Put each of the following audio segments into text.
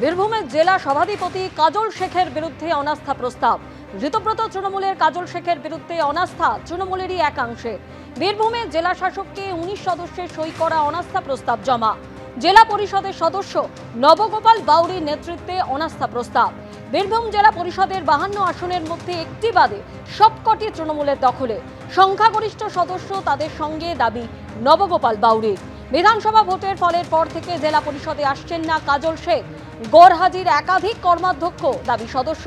বীরভূমের জেলা সভাধিপতি কাজল শেখের বিরুদ্ধে অনাস্থা প্রস্তাব। ঋতব্রত তৃণমূলের কাজল শেখের বিরুদ্ধে অনাস্থা তৃণমূলেরই একাংশে। বীরভূমে জেলা শাসককে 19 সদস্যের সই করা অনাস্থা প্রস্তাব জমা। জেলা পরিষদের সদস্য নবগোপাল বাউরির নেতৃত্বে অনাস্থা প্রস্তাব। বীরভূম জেলা পরিষদের 52 আসনের মধ্যে একটি বাদে সবকটি তৃণমূলের দখলে। সংখ্যাগরিষ্ঠ সদস্য তাদের সঙ্গে দাবি নবগোপাল বাউরির। বিধানসভা ভোটের ফলের পর থেকে জেলা পরিষদে আসছেন না কাজল শেখ। গড়হাজির একাধিক কর্মাধ্যক্ষ দাবি সদস্য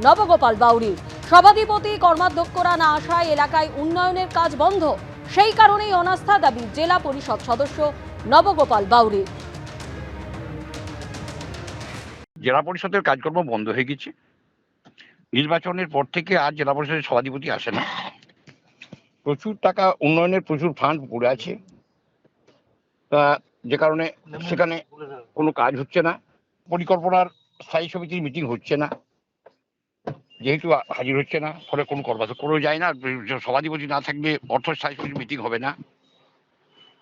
নবগোপাল বাউরির। সভাধিপতি কর্মাধ্যক্ষরা না আসায় এলাকায় উন্নয়নের কাজ বন্ধ। সেই কারণেই অনাস্থা দাবি জেলা পরিষদ সদস্য নবগোপাল বাউরির। জেলা পরিষদের কাজকর্ম বন্ধ হয়ে গেছে। নির্বাচনের পর থেকে আর জেলা পরিষদের সভাধিপতি আসে না। প্রচুর টাকা উন্নয়নের প্রচুর ফান্ড পড়ে আছে, যে কারণে সেখানে কোনো কাজ হচ্ছে না। পরিকল্পনার স্থায়ী সমিতির মিটিং হচ্ছে না, যেহেতু হাজির হচ্ছে না, ফলে কোনো কর্মাধ্যক্ষ যায় না। সভাধিপতি না থাকলে অর্থ স্থায়ী সমিতির মিটিং হবে না,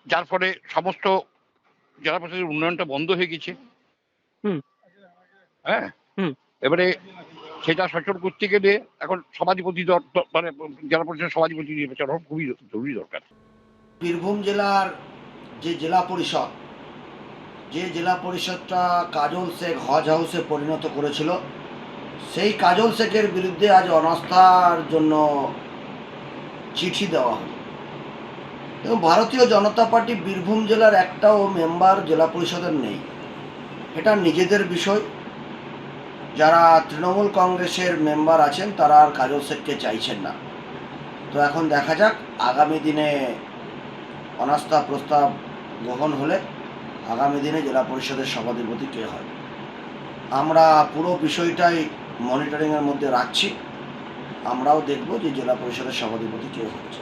যার ফলে সমস্ত জেলা পরিষদের উন্নয়নটা বন্ধ হয়ে গেছে। হ্যাঁ, এবারে সেটা সচল করতে গেলে এখন সভাধিপতি মানে জেলা পরিষদের সভাধিপতি নির্বাচন হওয়া খুবই জরুরি দরকার। বীরভূম জেলার যে জেলা পরিষদ, যে জেলা পরিষদটা কাজল শেখ হজ হাউসে পরিণত করেছিল, সেই কাজল শেখের বিরুদ্ধে আজ অনাস্থার জন্য চিঠি দেওয়া হলো। এবং ভারতীয় জনতা পার্টি বীরভূম জেলার একটাও মেম্বার জেলা পরিষদের নেই। এটা নিজেদের বিষয়। যারা তৃণমূল কংগ্রেসের মেম্বার আছেন তারা আর কাজল শেখকে চাইছেন না। তো এখন দেখা যাক আগামী দিনে অনাস্থা প্রস্তাব গ্রহণ হলে আগামী দিনে জেলা পরিষদের সভাধিপতি কে হয়। আমরা পুরো বিষয়টাই মনিটরিংয়ের মধ্যে রাখছি। আমরাও দেখব যে জেলা পরিষদের সভাধিপতি কে হচ্ছে।